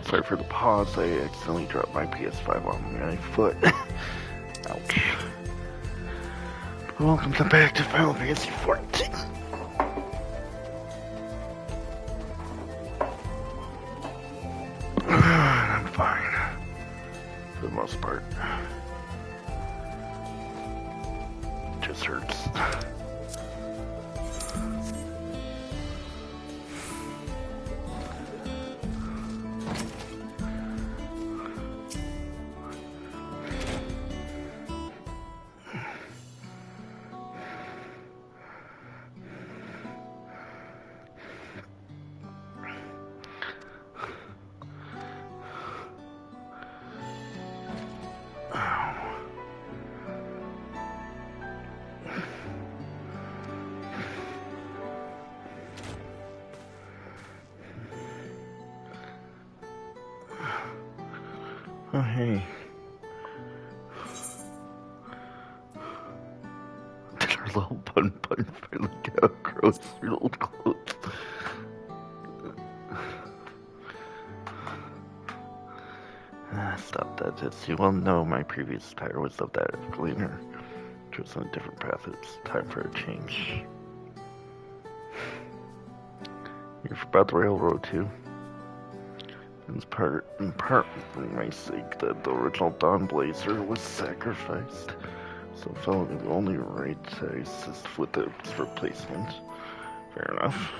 Sorry for the pause, I accidentally dropped my PS5 on my foot. Ouch. Welcome back to Final Fantasy 14. I'm fine. For the most part. It just hurts. Oh, hey. Did our little bun finally get outgrows through old clothes? Stop that, Jesse. Well, no, my previous tire was of that cleaner, which was on a different path. It's time for a change. You're about the railroad, too. In part for my sake that the original Dawn Blazer was sacrificed. So I felt it only right to assist with its replacement. Fair enough.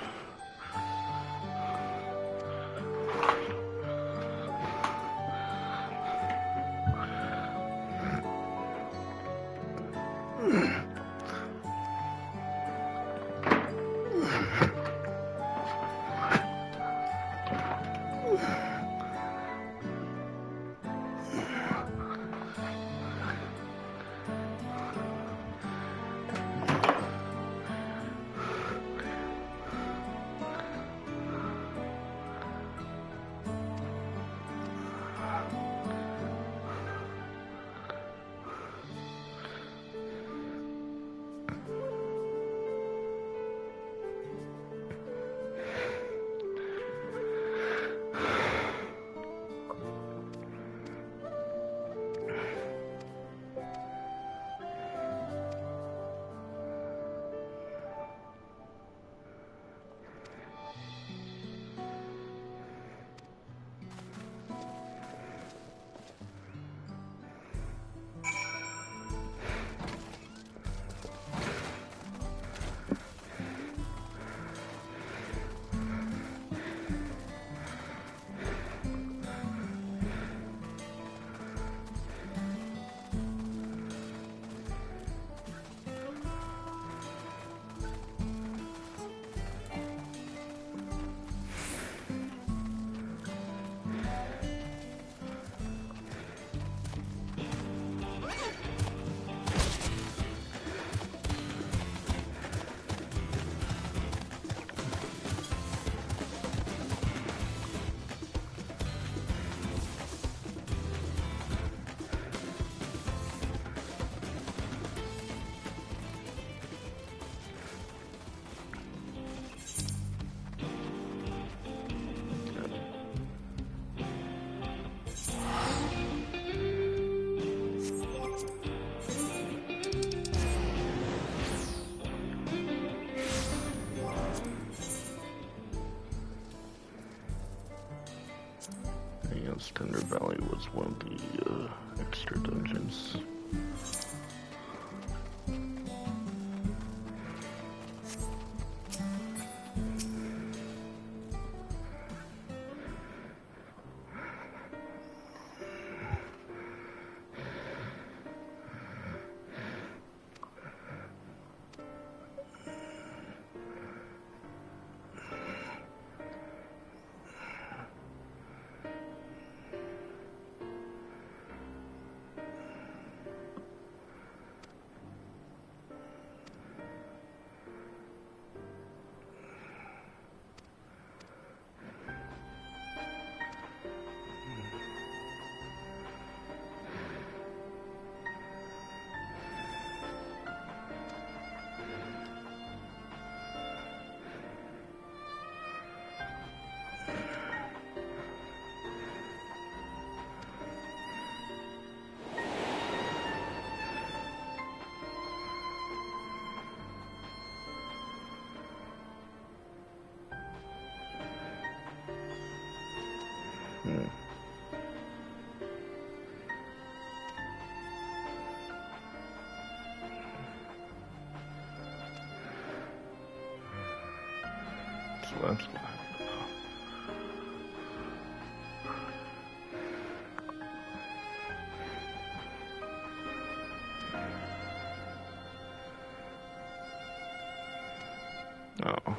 Thunder Valley was one of the extra dungeons. That's fine. Oh.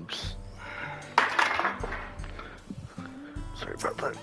Oops. Sorry about that.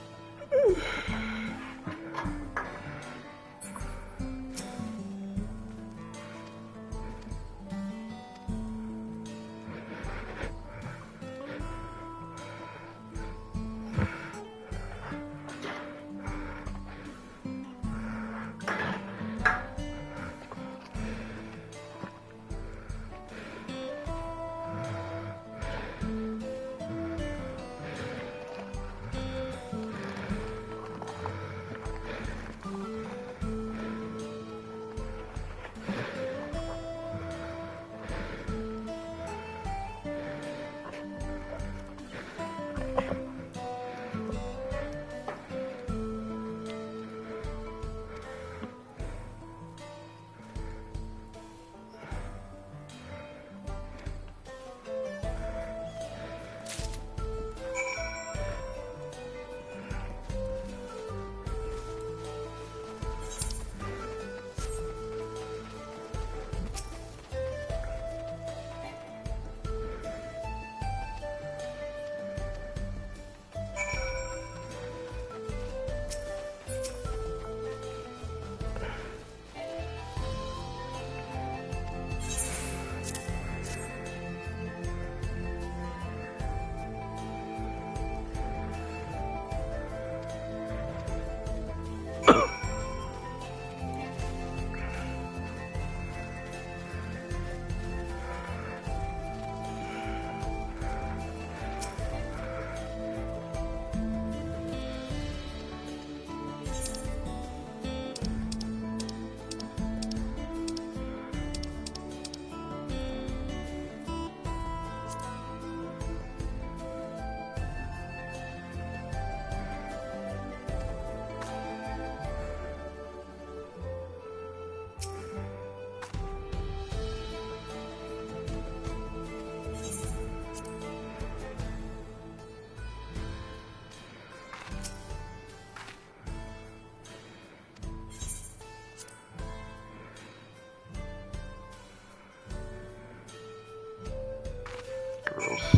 Gross.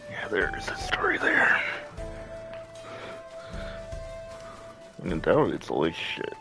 Yeah, there is a story there. When in doubt, it's always shit.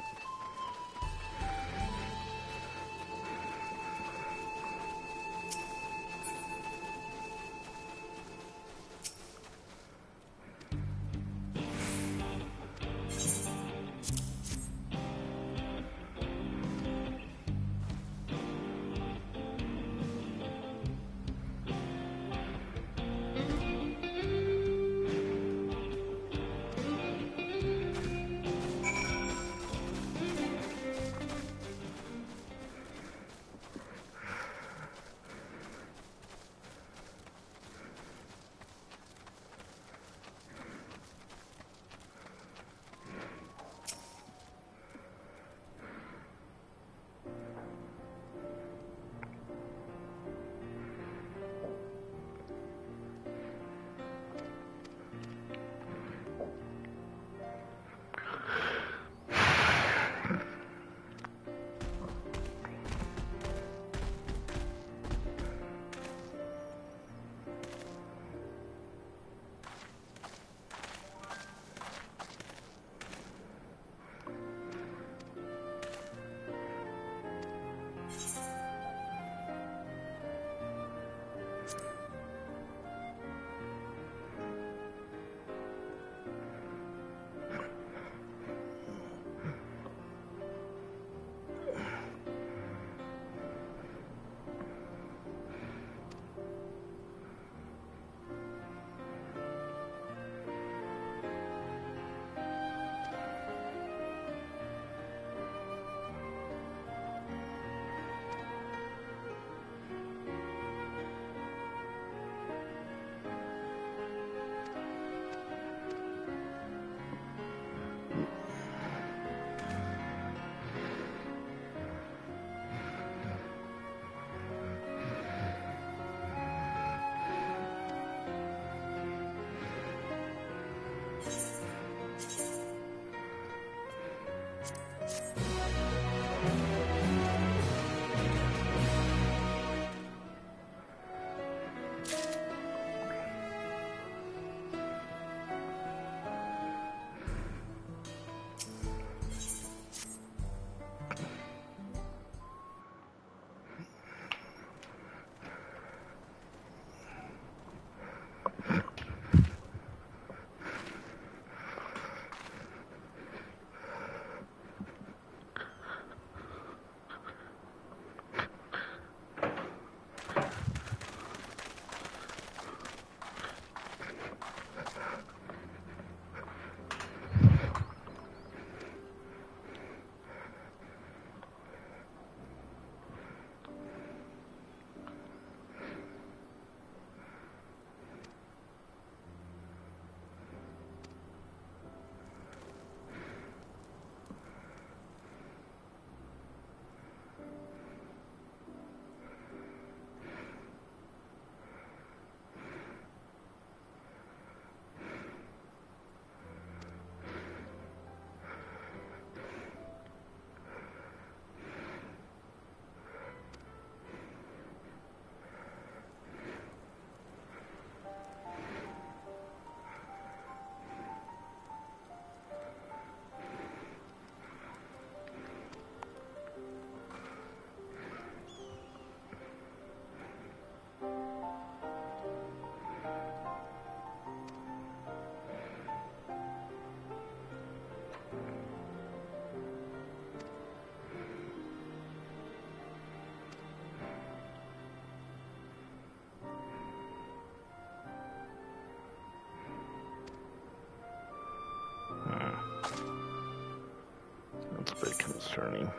That's a bit concerning.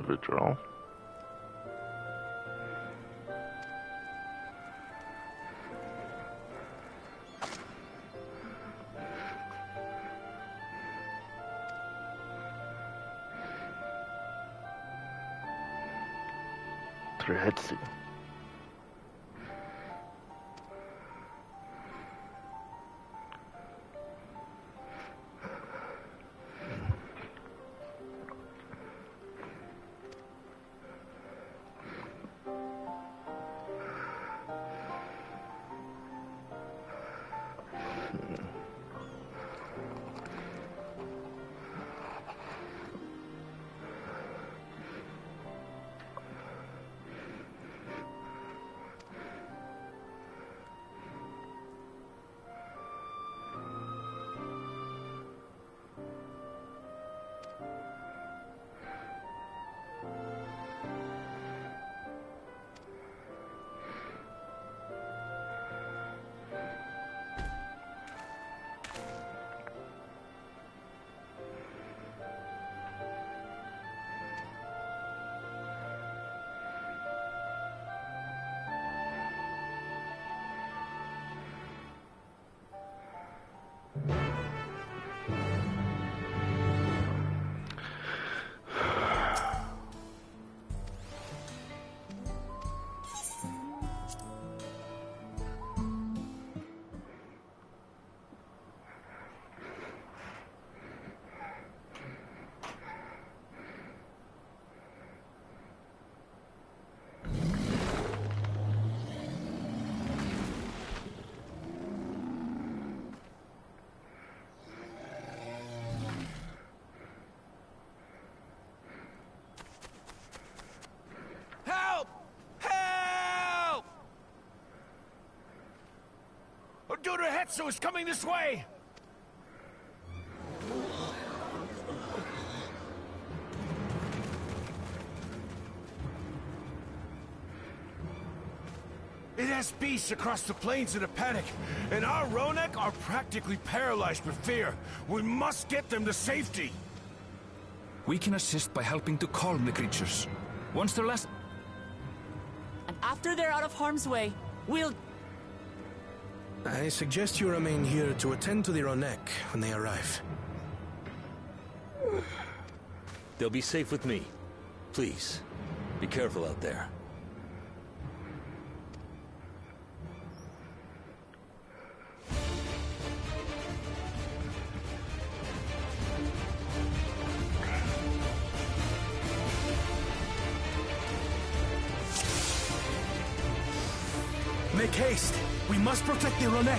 Withdrawal. Hetzi. Hetsu is coming this way! It has beasts across the plains in a panic, and our Ronek are practically paralyzed with fear. We must get them to safety! We can assist by helping to calm the creatures. Once they're less... And after they're out of harm's way, we'll... I suggest you remain here to attend to the Ronek when they arrive. They'll be safe with me. Please, be careful out there. Make haste! We must protect the Ronek!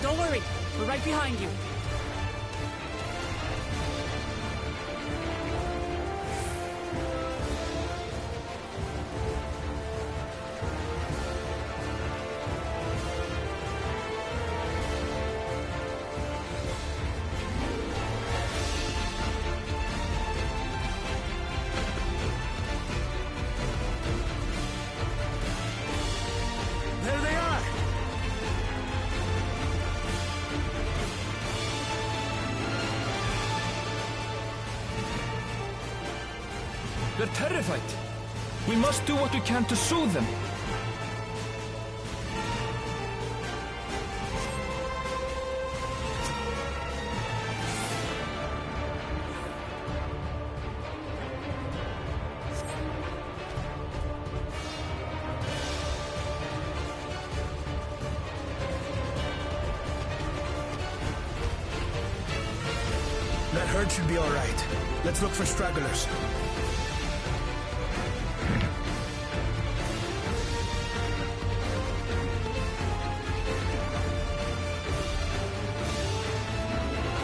Don't worry, we're right behind you. There they are! They're terrified. We must do what we can to soothe them. That herd should be all right. Let's look for stragglers.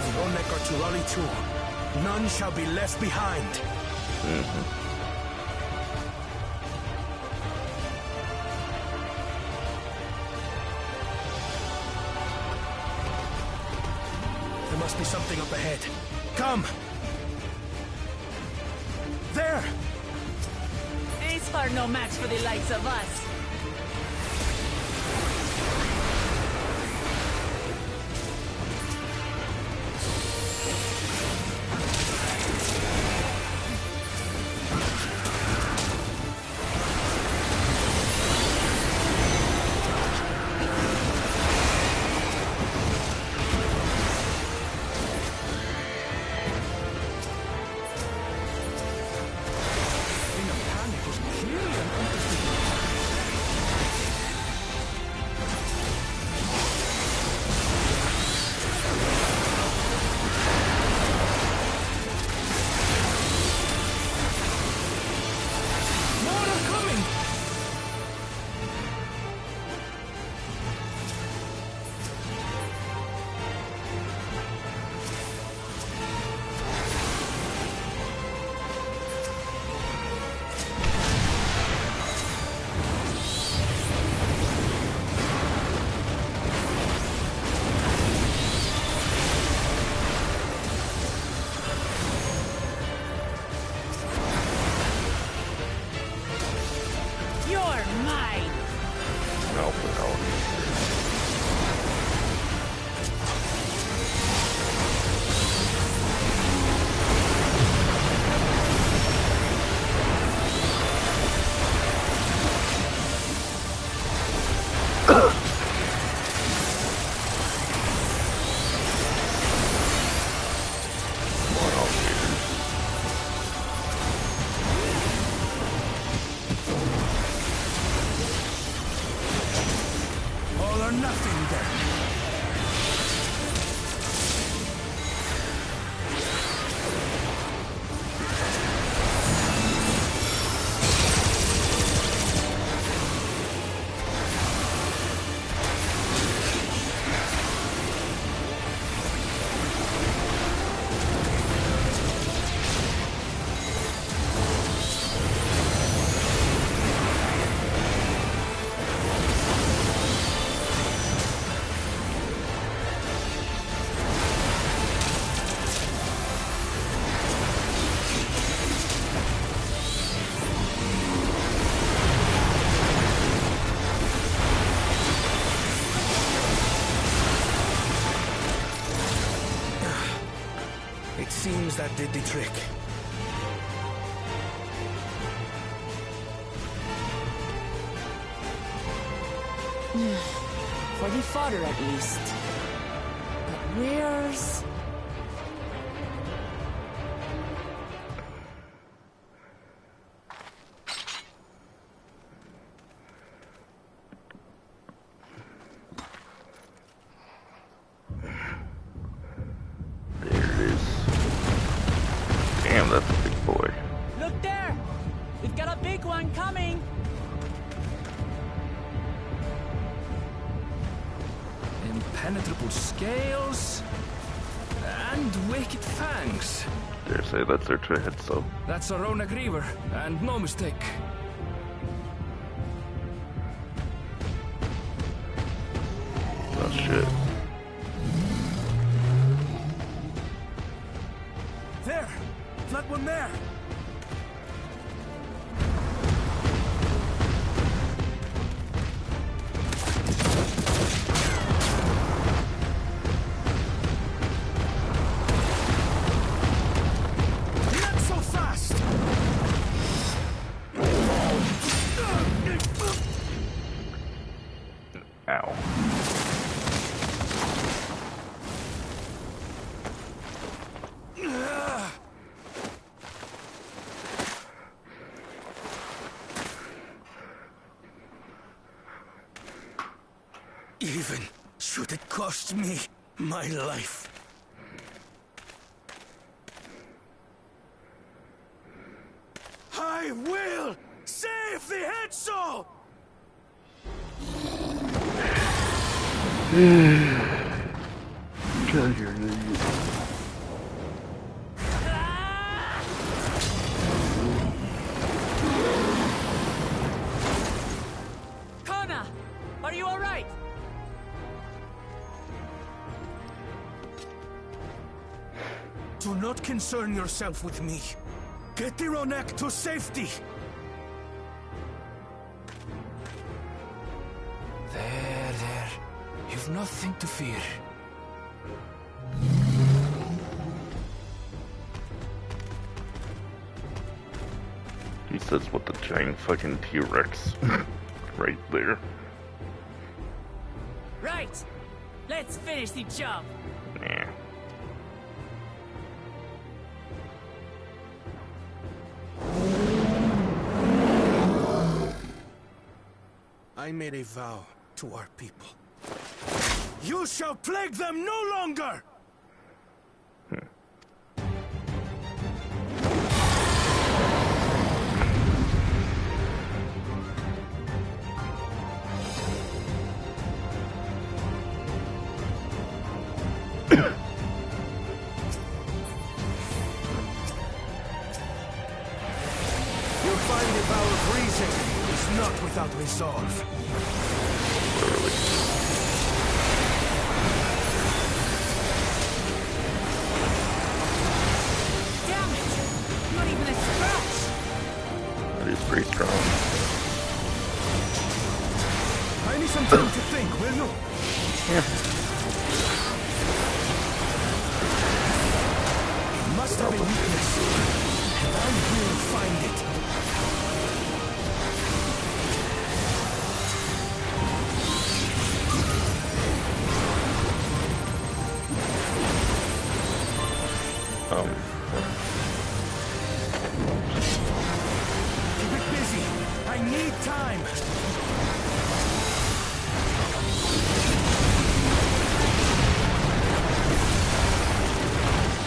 The Ronek are to rally too. None shall be left behind. There must be something up ahead. Come! There! These are no match for the likes of us. You're mine. No, no. All or nothing then. It seems that did the trick. For the fodder, at least. But where's... There it is. Damn, that's a big boy. Look there! We've got a big one coming! impenetrable scales, and wicked fangs. Dare say that's their tread, so. That's a Ronak Reaver, and no mistake. Oh shit. There! Flat one there! Not so fast! Ow. Even should it cost me my life. I will save the head soul! Get out of here, you idiot. Kona, are you all right? Do not concern yourself with me. Get the Ronek to safety. There. You've nothing to fear. He says with the giant fucking T-Rex right there. Right. Let's finish the job. Nah. I made a vow to our people. You shall plague them no longer! You'll find the vow of reason is not without resolve. Damn it! Not even a scratch! That is pretty strong. I need some time to think, will you? It must have a weakness, and I will find it. Keep it busy. I need time.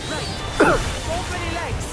Right. Open your legs.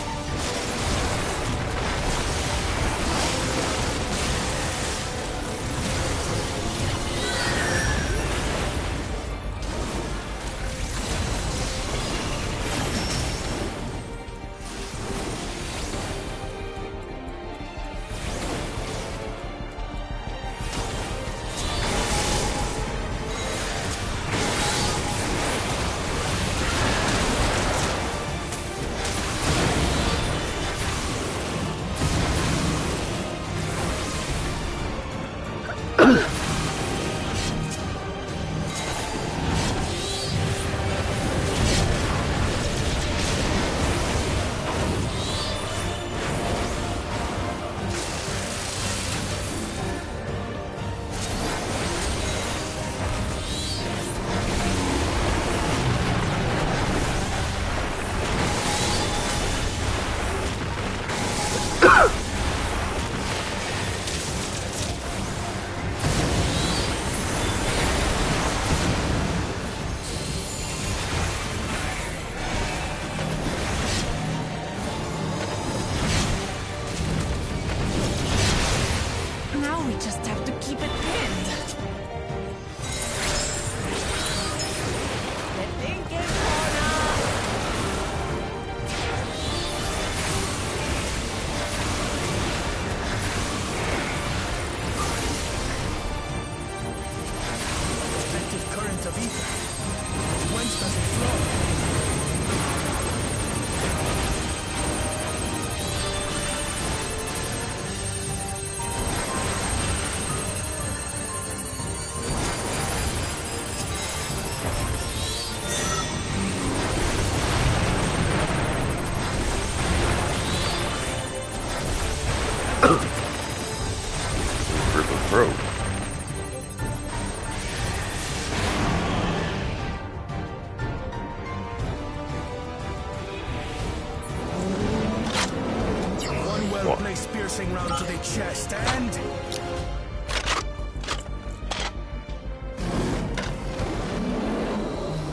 piercing round to the chest and...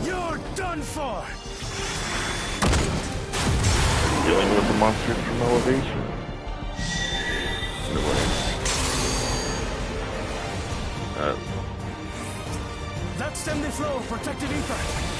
You're done for! Dealing with the monsters from elevation. That stemmed the flow of protected ether.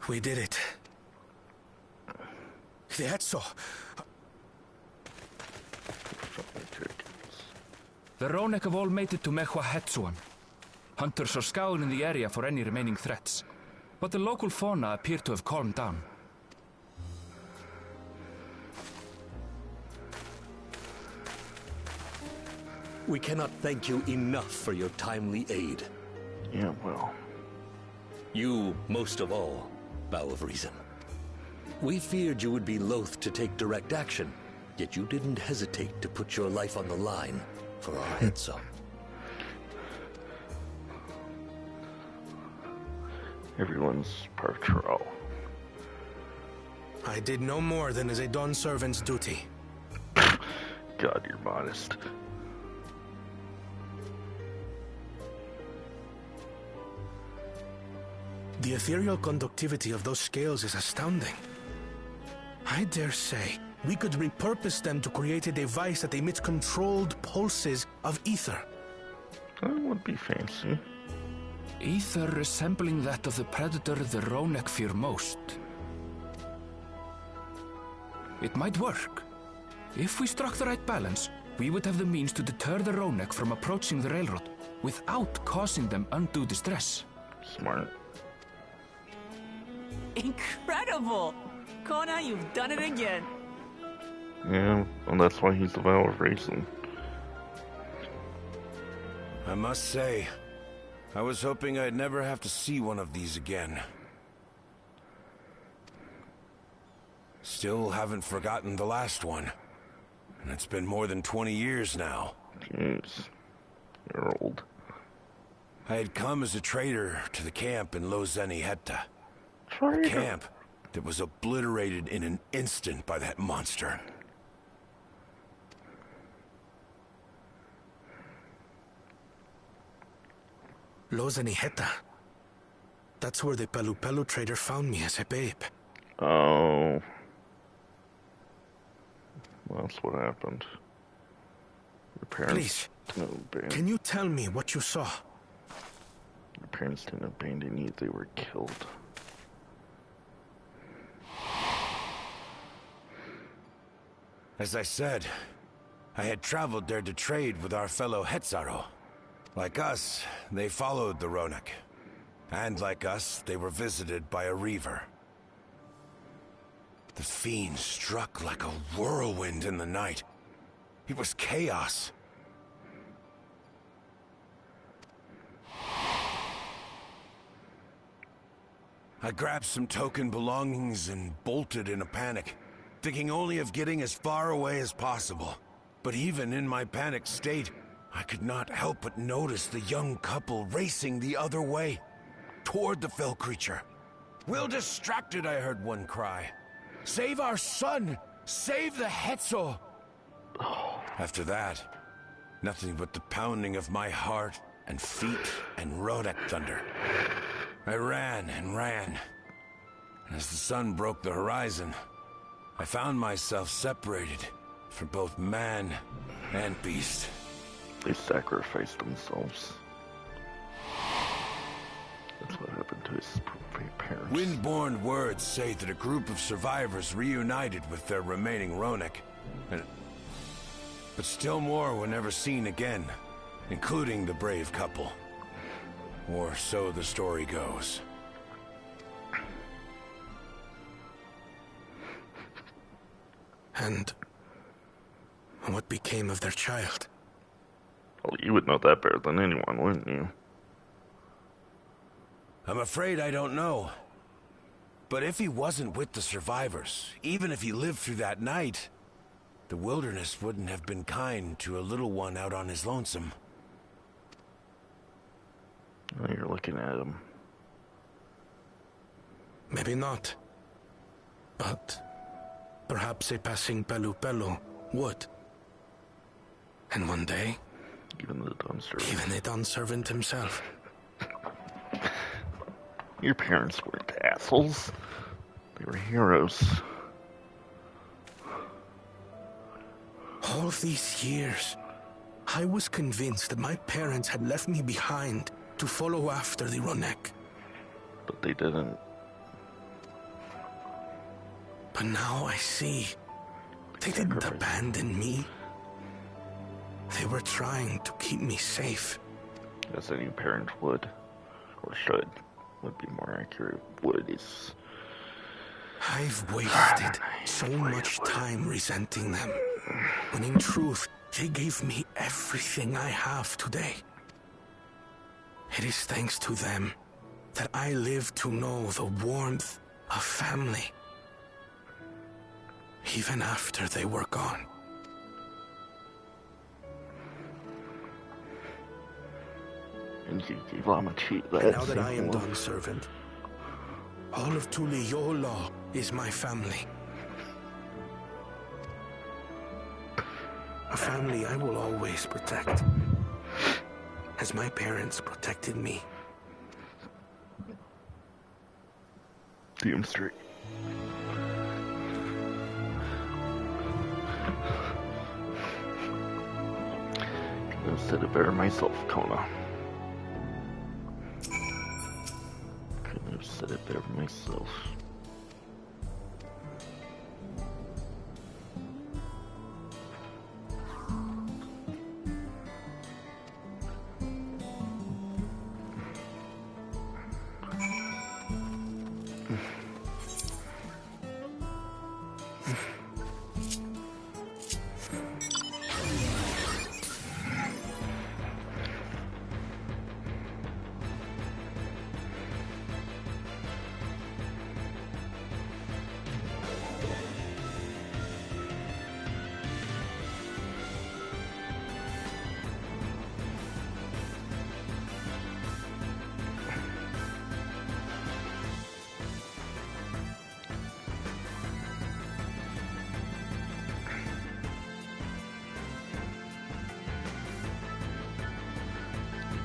We did it. Ffxiv. The Ronek have all made it to ffxiv. Hunters are scouring the area for any remaining threats, but the local fauna appear to have calmed down. We cannot thank you enough for your timely aid. Yeah, well. You, most of all, Bow of Reason. We feared you would be loath to take direct action, yet you didn't hesitate to put your life on the line for our Hetzo. Everyone's patrol. I did no more than is a Dawn servant's duty. God, you're modest. The ethereal conductivity of those scales is astounding. I dare say we could repurpose them to create a device that emits controlled pulses of ether. That would be fancy. Ether resembling that of the predator the Ronek fear most. It might work. If we struck the right balance, we would have the means to deter the Ronek from approaching the railroad without causing them undue distress. Smart. Incredible! Kona, you've done it again. Yeah, and that's why he's the Vow of Racing. I must say, I was hoping I'd never have to see one of these again. Still haven't forgotten the last one. And it's been more than 20 years now. Jeez. You're old. I had come as a trader to the camp in Ffxiv. A Trader. camp that was obliterated in an instant by that monster. Ffxiv. That's where the Pelu trader found me as a babe. Oh. Well, that's what happened. Your parents Can you tell me what you saw? Your parents didn't abandon you, they were killed. As I said, I had traveled there to trade with our fellow Hetzaro. Like us, they followed the Ronek. And like us, they were visited by a reaver. The fiend struck like a whirlwind in the night. It was chaos. I grabbed some token belongings and bolted in a panic, thinking only of getting as far away as possible. But even in my panicked state, I could not help but notice the young couple racing the other way, toward the fell creature. "We're distracted," I heard one cry. "Save our son! Save the Hetzel!" After that, nothing but the pounding of my heart and feet and Ronek thunder. I ran and ran. And as the sun broke the horizon, I found myself separated from both man and beast. They sacrificed themselves. That's what happened to his parents. Windborne words say that a group of survivors reunited with their remaining Ronek. But still more were never seen again, including the brave couple. Or so the story goes. And what became of their child? Well, you would know that better than anyone, wouldn't you? I'm afraid I don't know. But if he wasn't with the survivors, even if he lived through that night, the wilderness wouldn't have been kind to a little one out on his lonesome. Now you're looking at him. Maybe not. But perhaps a passing Pelu would. And one day, Even the dumb servant. even a Don servant himself. Your parents weren't assholes. They were heroes. All these years, I was convinced that my parents had left me behind to follow after the Ronek. But they didn't. But now I see, they didn't abandon me. They were trying to keep me safe. As any parent would. Or should. Would be more accurate. Would is... I've wasted so much time resenting them, when in truth, they gave me everything I have today. It is thanks to them that I live to know the warmth of family, even after they were gone. And you gave Lamachi that. And now that I am done, servant, all of Tuliyola is my family. A family I will always protect, as my parents protected me. Damn straight. Could have said it better myself, Kona. Could have said it better myself.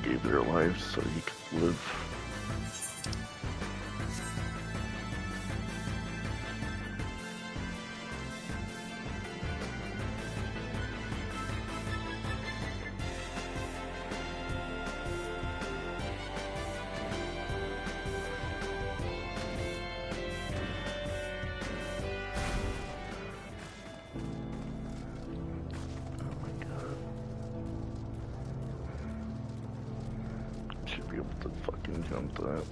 gave their lives so he could live. Should be able to fucking jump that.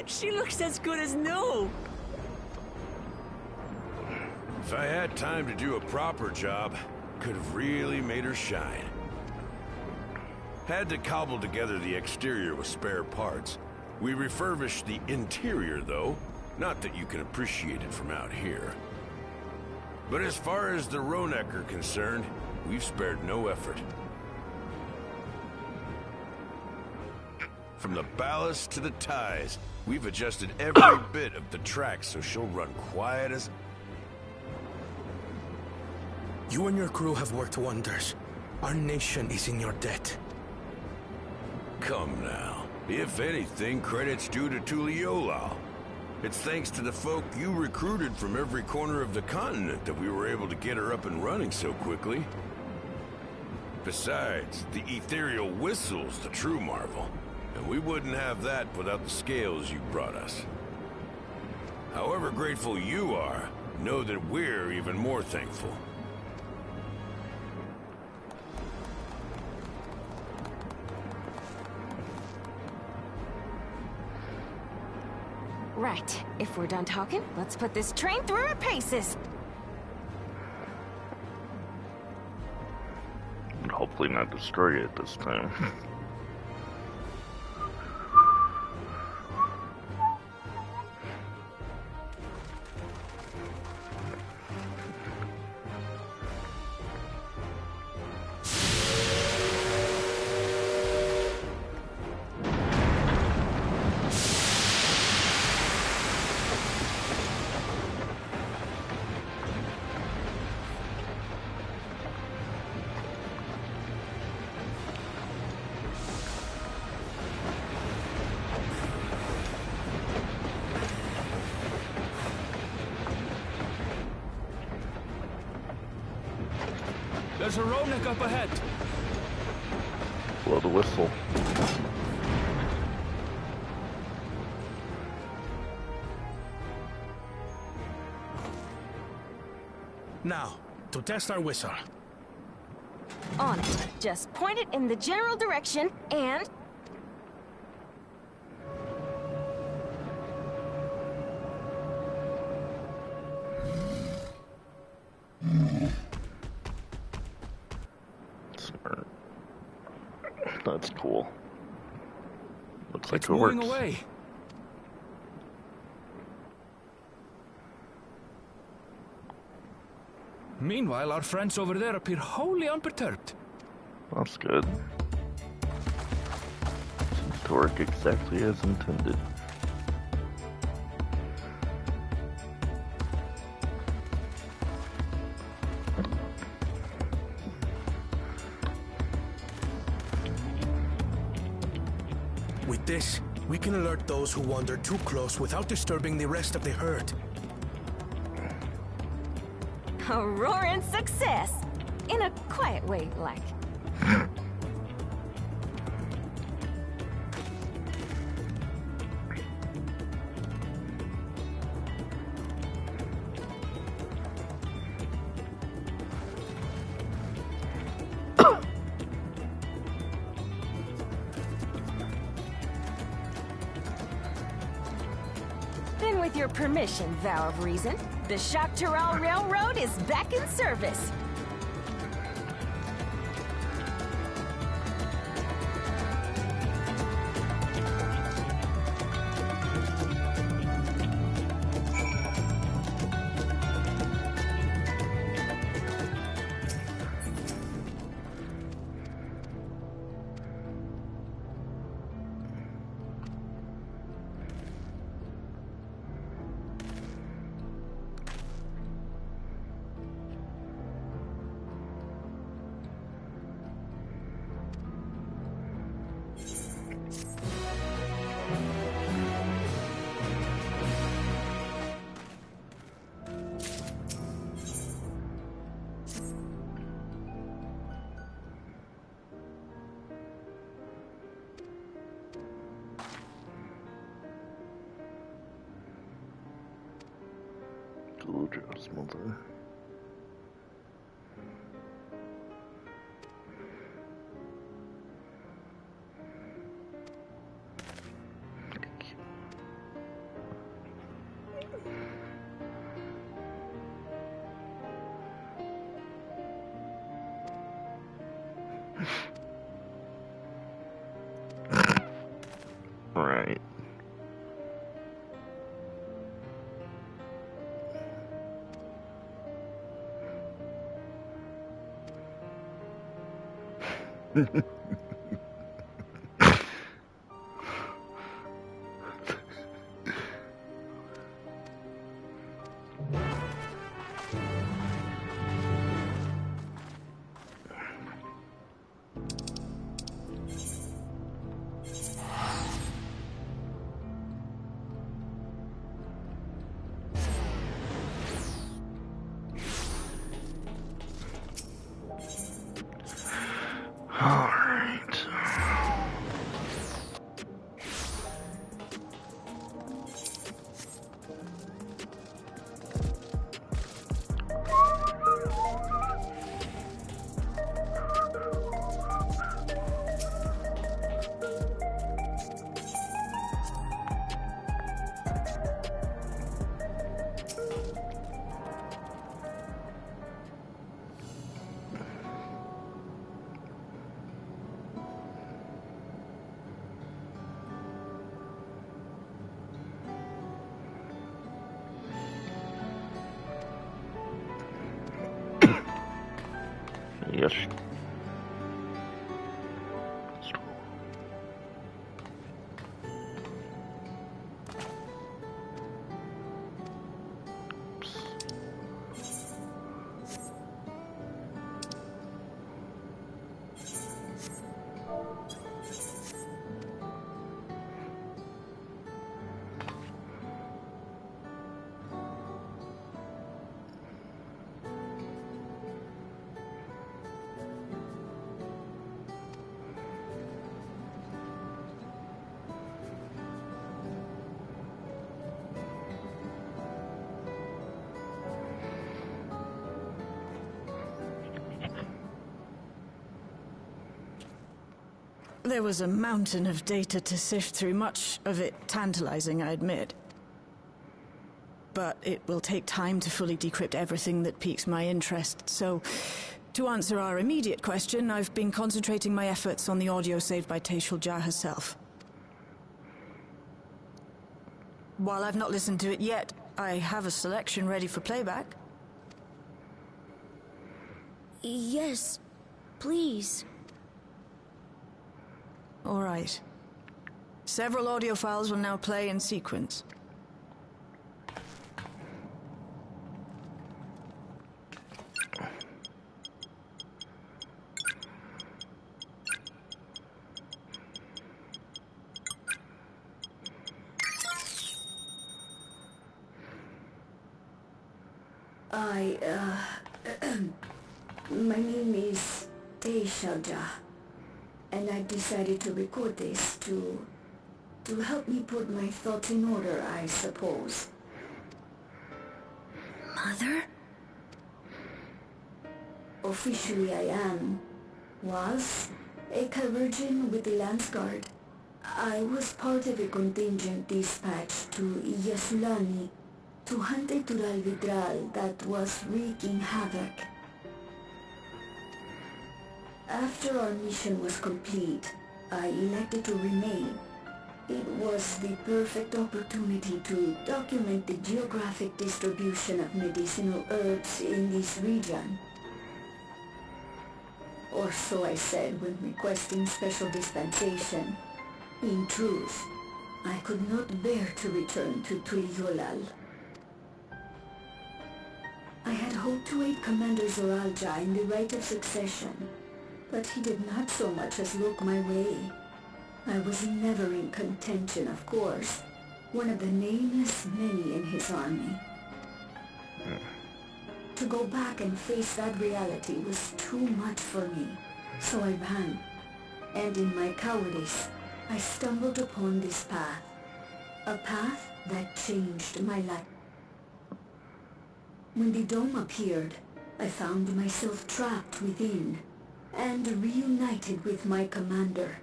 She looks as good as new. If I had time to do a proper job, could have really made her shine. Had to cobble together the exterior with spare parts. We refurbished the interior, though. Not that you can appreciate it from out here. But as far as the Ronek are concerned, we've spared no effort. From the ballast to the ties, we've adjusted every bit of the track so she'll run quiet as... You and your crew have worked wonders. Our nation is in your debt. Come now. If anything, credit's due to Tuliolal. It's thanks to the folk you recruited from every corner of the continent that we were able to get her up and running so quickly. Besides, the ethereal whistle's the true marvel. And we wouldn't have that without the scales you brought us. However grateful you are, know that we're even more thankful. Right. If we're done talking, let's put this train through her paces. And hopefully not destroy it this time. There's a Ronek up ahead. Blow the whistle. Now, to test our whistle. On it. Just point it in the general direction and... Smart. That's cool. Looks like It's it moving works. away. Meanwhile, our friends over there appear wholly unperturbed. That's good. Seems to work exactly as intended. With this, we can alert those who wander too close without disturbing the rest of the herd. A roaring success! In a quiet way, like. Then with With your permission, Vow of Reason, the Shaktaral Railroad is back in service. Gorgeous mother. Right. All right. Yes. There was a mountain of data to sift through, much of it tantalizing, I admit. But it will take time to fully decrypt everything that piques my interest, so to answer our immediate question, I've been concentrating my efforts on the audio saved by Tashal Jah herself. While I've not listened to it yet, I have a selection ready for playback. Yes, please. All right. Several audio files will now play in sequence. My name is Tashal Jah, and I decided to record this to help me put my thoughts in order, I suppose. Mother? Officially I am, was, a Virgin with the Lance Guard. I was part of a contingent dispatched to Yasulani to hunt a Tural Vidral that was wreaking havoc. After our mission was complete, I elected to remain. It was the perfect opportunity to document the geographic distribution of medicinal herbs in this region. Or so I said when requesting special dispensation. In truth, I could not bear to return to Tuliolal. I had hoped to aid Commander Zoralja in the right of succession, but he did not so much as look my way. I was never in contention, of course, one of the nameless many in his army. To go back and face that reality was too much for me, so I ran. And in my cowardice, I stumbled upon this path. A path that changed my life. When the dome appeared, I found myself trapped within, and reunited with my commander.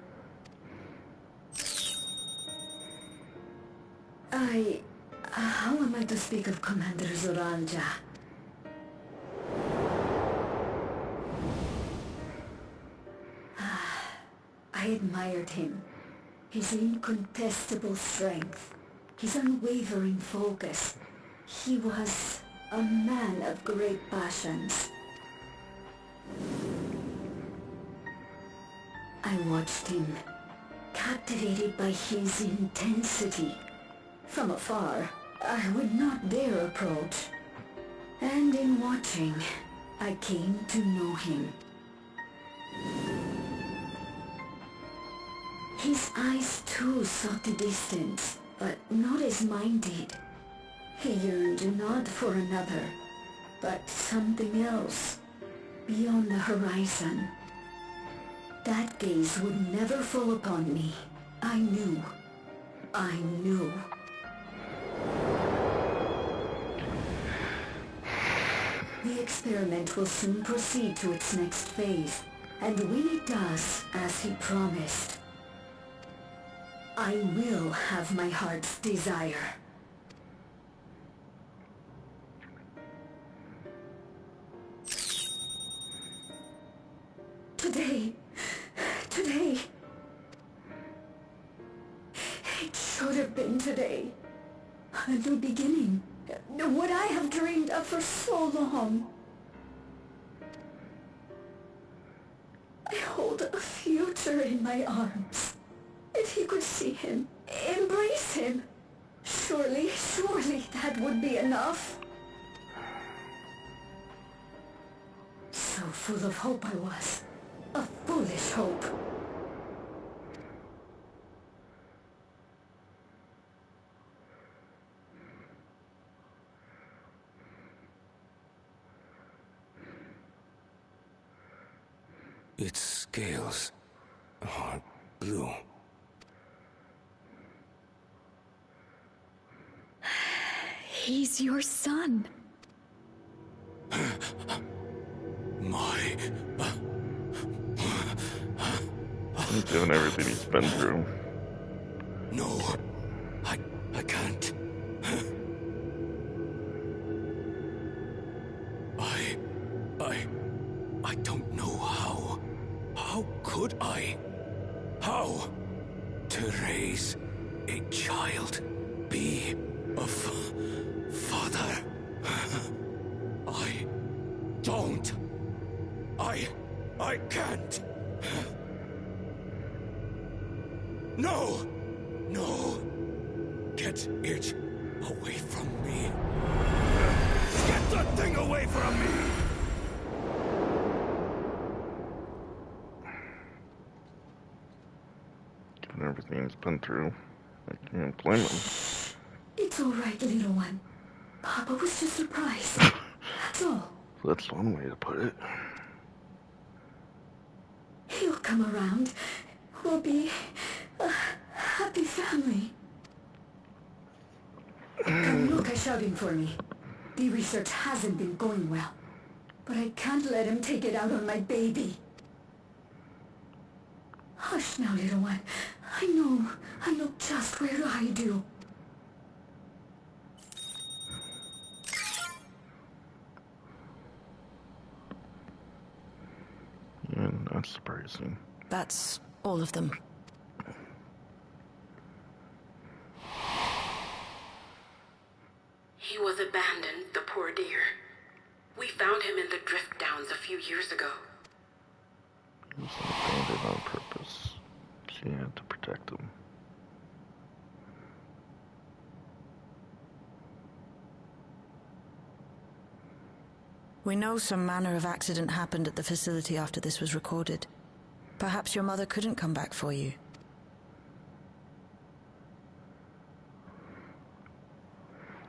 How am I to speak of Commander Zoralja? I admired him. His incontestable strength, his unwavering focus. He was a man of great passions. I watched him, captivated by his intensity. From afar, I would not dare approach. And in watching, I came to know him. His eyes too sought the distance, but not as mine did. He yearned not for another, but something else, beyond the horizon. That gaze would never fall upon me. I knew. I knew. The experiment will soon proceed to its next phase, and when it does, as he promised, I will have my heart's desire. Today. It should have been today. A new beginning. What I have dreamed of for so long. I hold a future in my arms. If he could see him, embrace him, surely that would be enough. So full of hope I was. A foolish hope. Its scales are blue. He's your son. Given everything he's been through. No, I can't. I don't know how. How could I? How? To raise a child, be a father. I don't. I can't. No! Get it away from me. Get that thing away from me! Given everything he's been through, I can't blame him. It's all right, little one. Papa was just surprised. That's all. That's one way to put it. He'll come around. We'll be a happy family. Kanuka shouting for me. The research hasn't been going well. But I can't let him take it out on my baby. Hush now, little one. I know just where I do. Yeah, not surprising. That's all of them. He was abandoned, the poor dear. We found him in the drift downs a few years ago. He was abandoned on purpose. She had to protect him. We know some manner of accident happened at the facility after this was recorded. Perhaps your mother couldn't come back for you.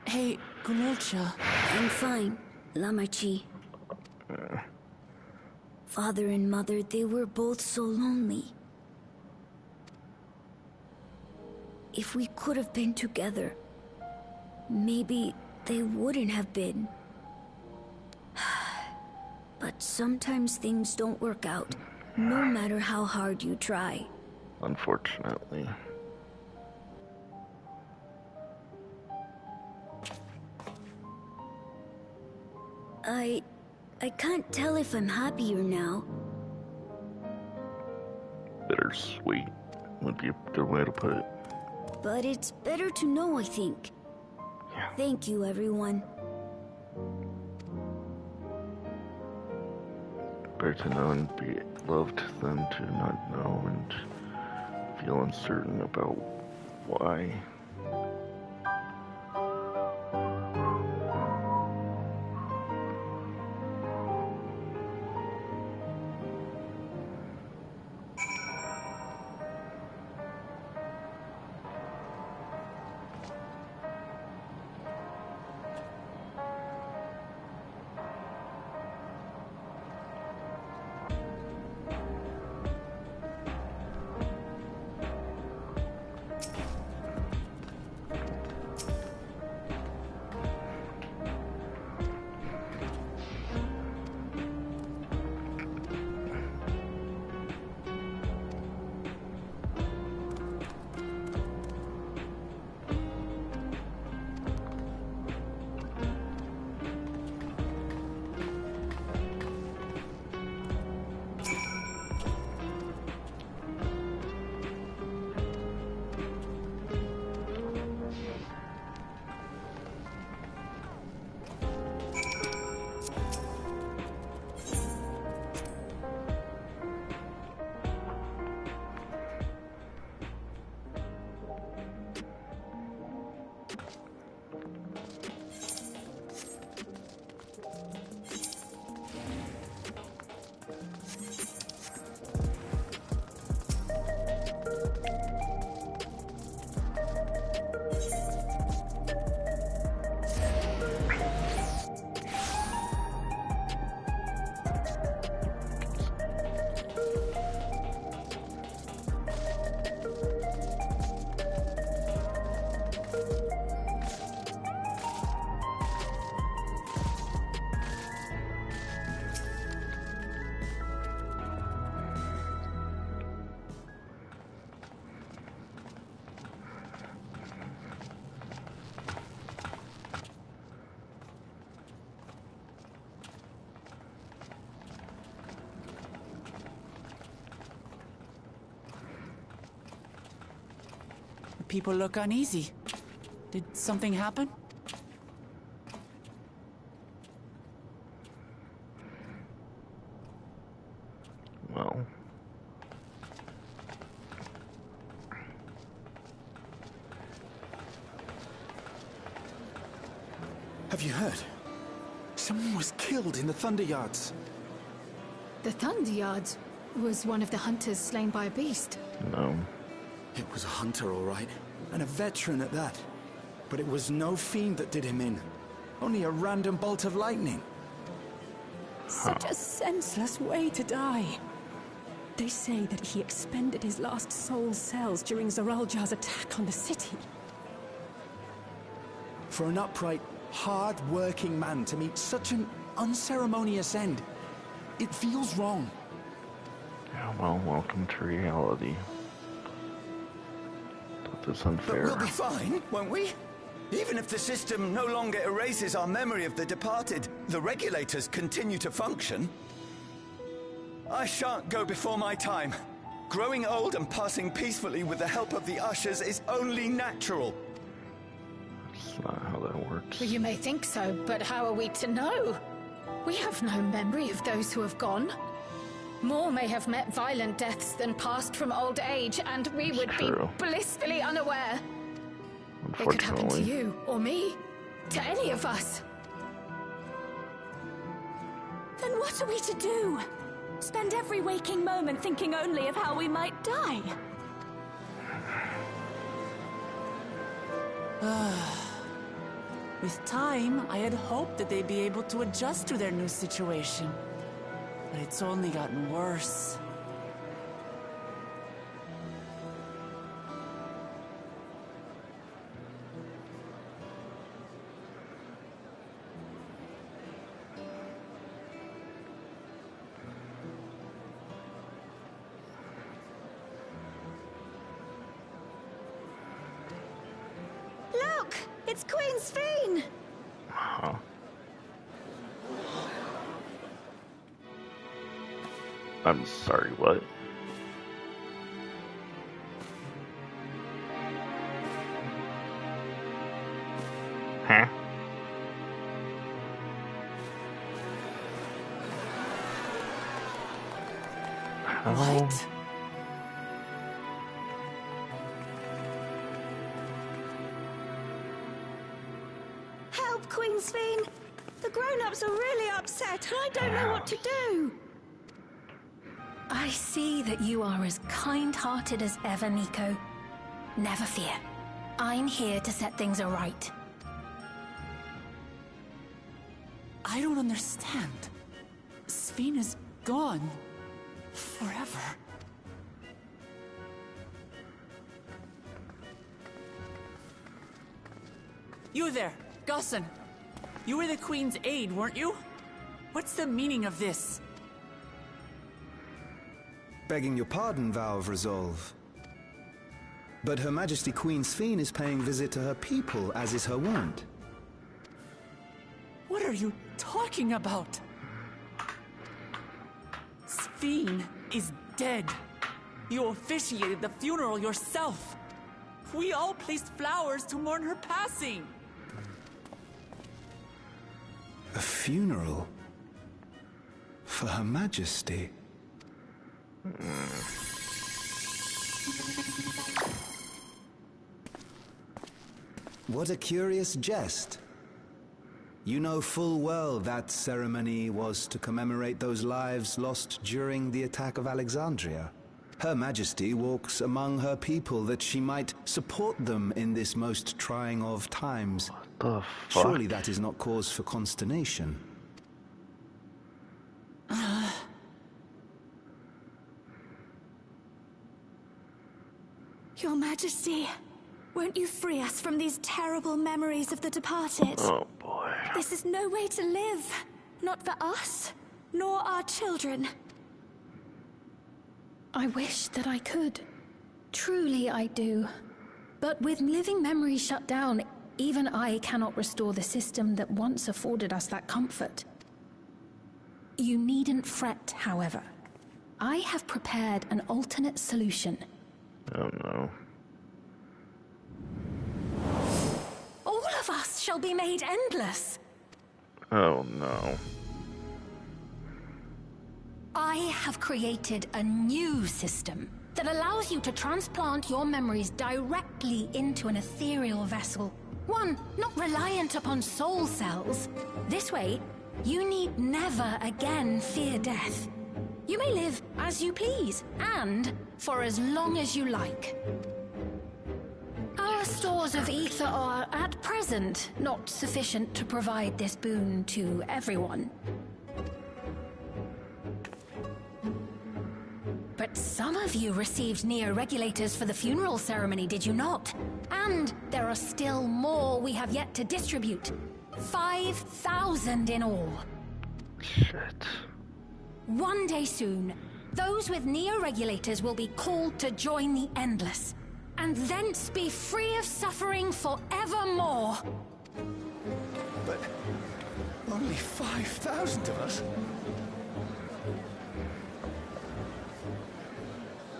Hey, Gulilcha. I'm fine, Lamachi. Father and Mother, they were both so lonely. If we could have been together, maybe they wouldn't have been. But sometimes things don't work out, no matter how hard you try. Unfortunately. I can't tell if I'm happier now. Bittersweet would be a good way to put it. But it's better to know, I think. Yeah. Thank you, everyone. Better to know and be loved than to not know and feel uncertain about why. People look uneasy. Did something happen? Well. Have you heard? Someone was killed in the Thunder Yards. The Thunder Yards was one of the hunters slain by a beast. No. It was a hunter, all right. And a veteran at that. But it was no fiend that did him in. Only a random bolt of lightning. Such a senseless way to die. They say that he expended his last soul cells during Zoraljar's attack on the city. For an upright, hard-working man to meet such an unceremonious end, it feels wrong. Yeah, well, welcome to reality. That's unfair. But we'll be fine, won't we? Even if the system no longer erases our memory of the departed, the regulators continue to function. I shan't go before my time. Growing old and passing peacefully with the help of the ushers is only natural. That's not how that works. Well, you may think so, but how are we to know? We have no memory of those who have gone. More may have met violent deaths than passed from old age, and we would be blissfully unaware. It could happen to you, or me, to any of us. Then what are we to do? Spend every waking moment thinking only of how we might die? With time, I had hoped that they'd be able to adjust to their new situation. But it's only gotten worse. Look! It's Queen Sphene! Huh. I'm sorry, what? Huh? What? Help, Queen Sphene! The grown-ups are really upset, and I don't know what to do! I see that you are as kind-hearted as ever, Nico. Never fear. I'm here to set things aright. I don't understand. Sphene is gone. Forever. You there, Gusson. You were the Queen's aide, weren't you? What's the meaning of this? Begging your pardon, Vow of Resolve. But Her Majesty Queen Sphene is paying visit to her people, as is her wont. What are you talking about? Sphene is dead. You officiated the funeral yourself. We all placed flowers to mourn her passing. A funeral? For Her Majesty? What a curious jest. You know full well that ceremony was to commemorate those lives lost during the attack of Alexandria. Her Majesty walks among her people that she might support them in this most trying of times. What the fuck? Surely that is not cause for consternation. Your Majesty, won't you free us from these terrible memories of the departed? Oh boy. This is no way to live. Not for us, nor our children. I wish that I could. Truly I do. But with living memories shut down, even I cannot restore the system that once afforded us that comfort. You needn't fret, however. I have prepared an alternate solution. Oh no. All of us shall be made endless. Oh no. I have created a new system that allows you to transplant your memories directly into an ethereal vessel. One not reliant upon soul cells. This way, you need never again fear death. You may live as you please, and for as long as you like. Our stores of ether are, at present, not sufficient to provide this boon to everyone. But some of you received neo-regulators for the funeral ceremony, did you not? And there are still more we have yet to distribute. 5,000 in all. Shit. One day soon, those with neo-regulators will be called to join the Endless. and thence be free of suffering forevermore. But only 5,000 of us?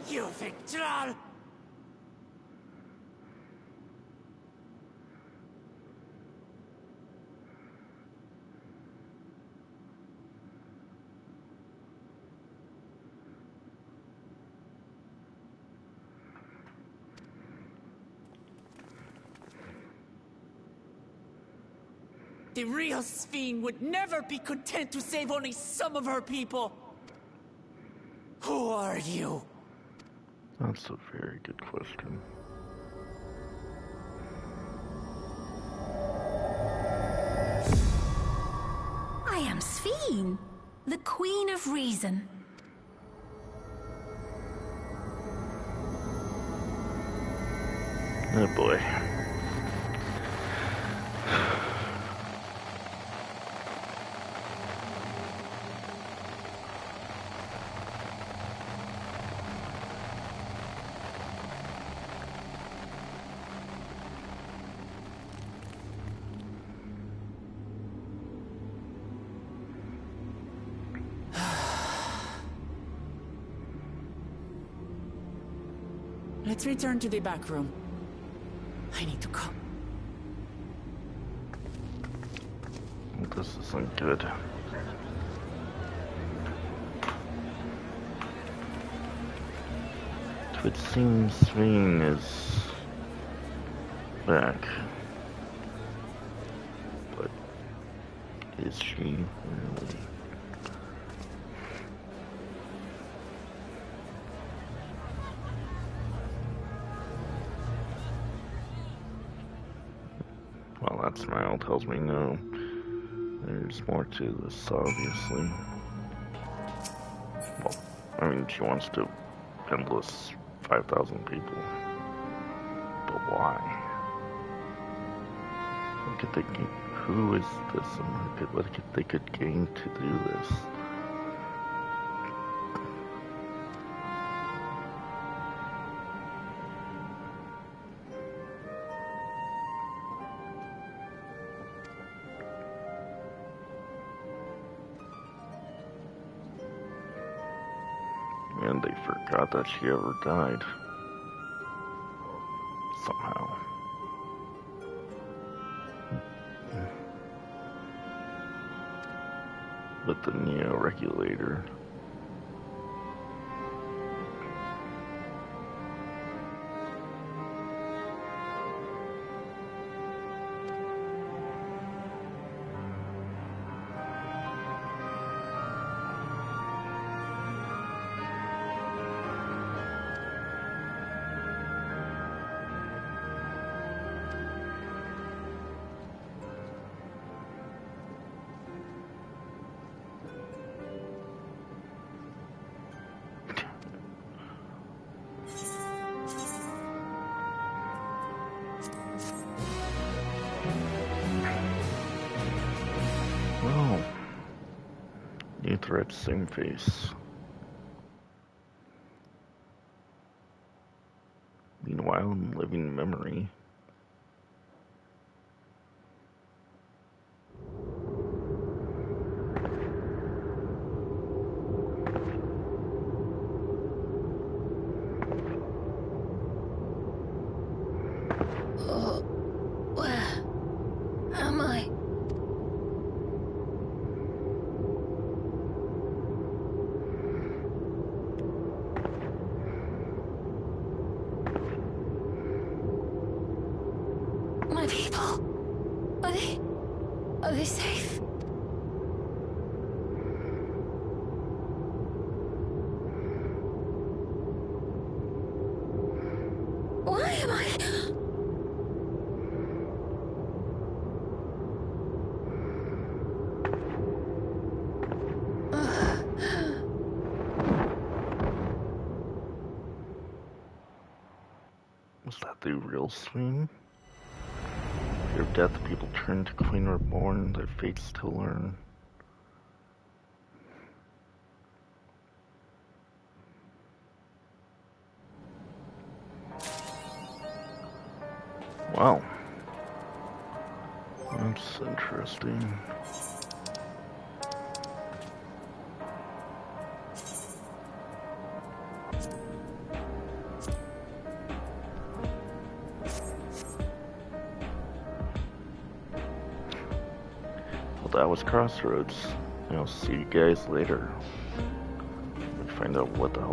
You Victral! The real Sphene would never be content to save only some of her people. Who are you? That's a very good question. I am Sphene, the Queen of Reason. Oh boy. Let's return to the back room. I need to go. This isn't good. It seems Sphene is back. But is she really? Well, that smile tells me no. There's more to this, obviously. Well, I mean, she wants to endless 5,000 people. But why? Who is this and what they could gain to do this? And they forgot that she ever died. Somehow. With the Neo-regulator. Oh. New threat, same face. Meanwhile, in living memory. Where am I? My people, are they safe? Why am I? Was that the real Sphene? Fear of death, people turn to Queen Reborn, their fates to learn. Well, that's interesting. Well, that was Crossroads. I'll see you guys later. Find out what the hell